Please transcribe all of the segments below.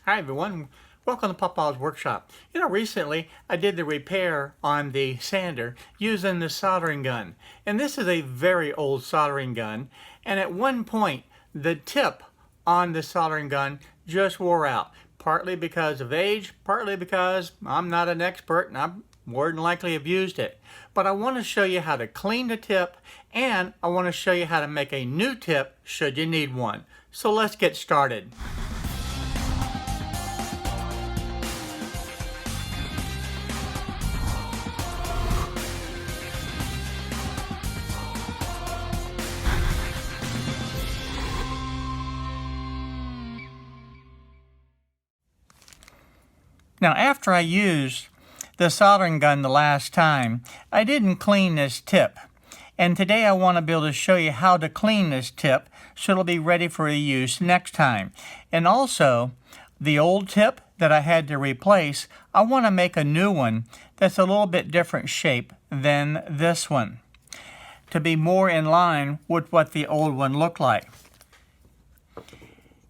Hi everyone, welcome to Papa's Workshop. Recently I did the repair on the sander using the soldering gun. And this is a very old soldering gun. And at one point, the tip on the soldering gun just wore out. Partly because of age, partly because I'm not an expert and I'm more than likely have used it. But I want to show you how to clean the tip, and I want to show you how to make a new tip should you need one. So let's get started. Now, after I used the soldering gun the last time, I didn't clean this tip. And today I want to be able to show you how to clean this tip so it'll be ready for use next time. And also, the old tip that I had to replace, I want to make a new one that's a little bit different shape than this one, to be more in line with what the old one looked like.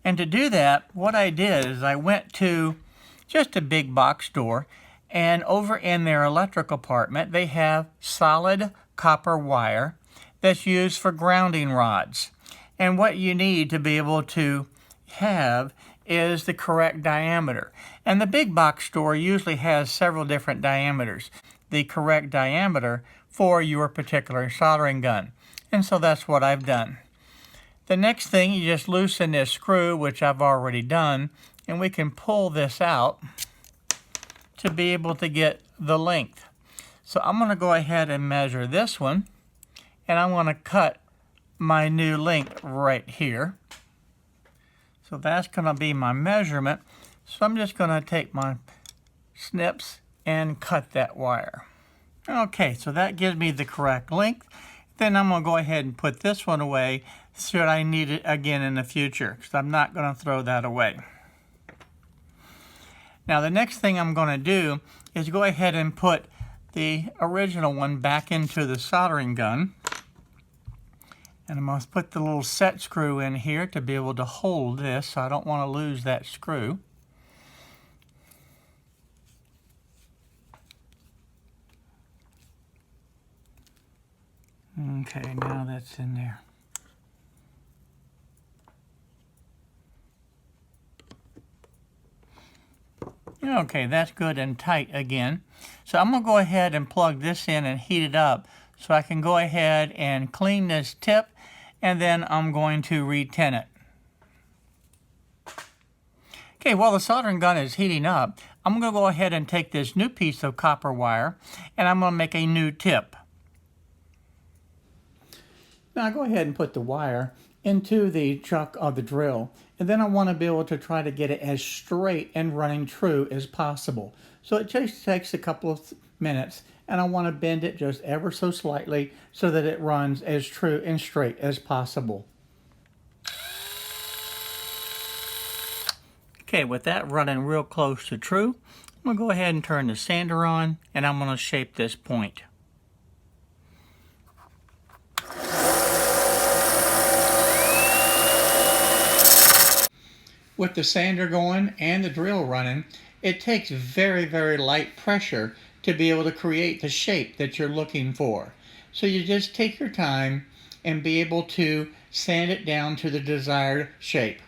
And to do that, what I did is I went to just a big box store, and over in their electrical department they have solid copper wire that's used for grounding rods. And what you need to be able to have is the correct diameter. And the big box store usually has several different diameters, the correct diameter for your particular soldering gun. And so that's what I've done. The next thing, you just loosen this screw, which I've already done, and we can pull this out to be able to get the length. So I'm going to go ahead and measure this one, and I'm going to cut my new length right here. So that's going to be my measurement. So I'm just going to take my snips and cut that wire. Okay, so that gives me the correct length. Then I'm going to go ahead and put this one away should I need it again in the future, because I'm not going to throw that away. Now the next thing I'm going to do is go ahead and put the original one back into the soldering gun. And I'm going to put the little set screw in here to be able to hold this, so I don't want to lose that screw. Okay, now that's in there. Okay, that's good and tight again. So I'm going to go ahead and plug this in and heat it up so I can go ahead and clean this tip, and then I'm going to re-tin it. Okay, while the soldering gun is heating up, I'm going to go ahead and take this new piece of copper wire and I'm going to make a new tip. Now I go ahead and put the wire into the chuck of the drill, and then I want to be able to try to get it as straight and running true as possible. So it just takes a couple of minutes, and I want to bend it just ever so slightly so that it runs as true and straight as possible. Okay, with that running real close to true, I'm going to go ahead and turn the sander on, and I'm going to shape this point. With the sander going and the drill running, it takes very, very light pressure to be able to create the shape that you're looking for. So you just take your time and be able to sand it down to the desired shape.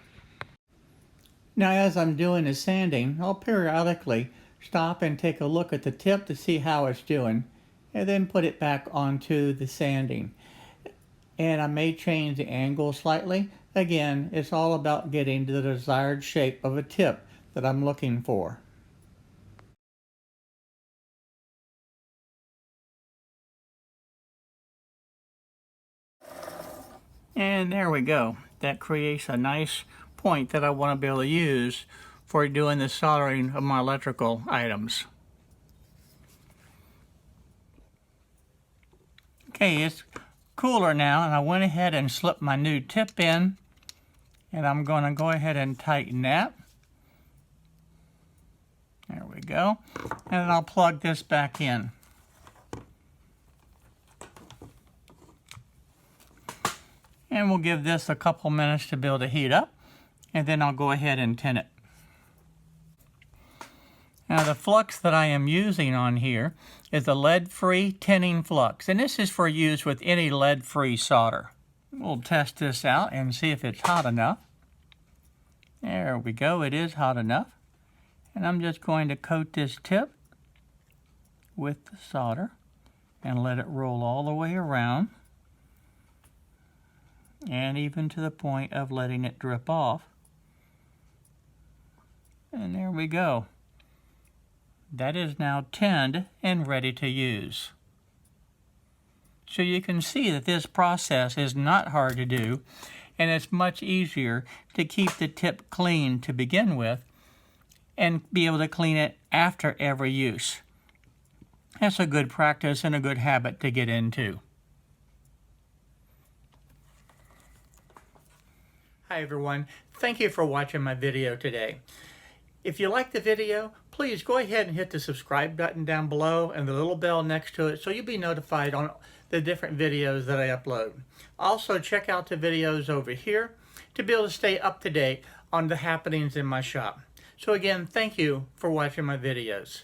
Now as I'm doing the sanding, I'll periodically stop and take a look at the tip to see how it's doing, and then put it back onto the sanding. And I may change the angle slightly. Again, it's all about getting to the desired shape of a tip that I'm looking for. And there we go. That creates a nice point that I want to be able to use for doing the soldering of my electrical items. Okay, it's cooler now, and I went ahead and slipped my new tip in, and I'm going to go ahead and tighten that. There we go. And then I'll plug this back in. And we'll give this a couple minutes to be able to heat up, and then I'll go ahead and tin it. Now the flux that I am using on here is a lead-free tinning flux, and this is for use with any lead-free solder. We'll test this out and see if it's hot enough. There we go, it is hot enough. And I'm just going to coat this tip with the solder and let it roll all the way around, and even to the point of letting it drip off. And there we go. That is now tinned and ready to use. So you can see that this process is not hard to do, and it's much easier to keep the tip clean to begin with and be able to clean it after every use. That's a good practice and a good habit to get into. Hi everyone, thank you for watching my video today. If you like the video, please go ahead and hit the subscribe button down below and the little bell next to it so you'll be notified on the different videos that I upload. Also check out the videos over here to be able to stay up to date on the happenings in my shop. So again, thank you for watching my videos.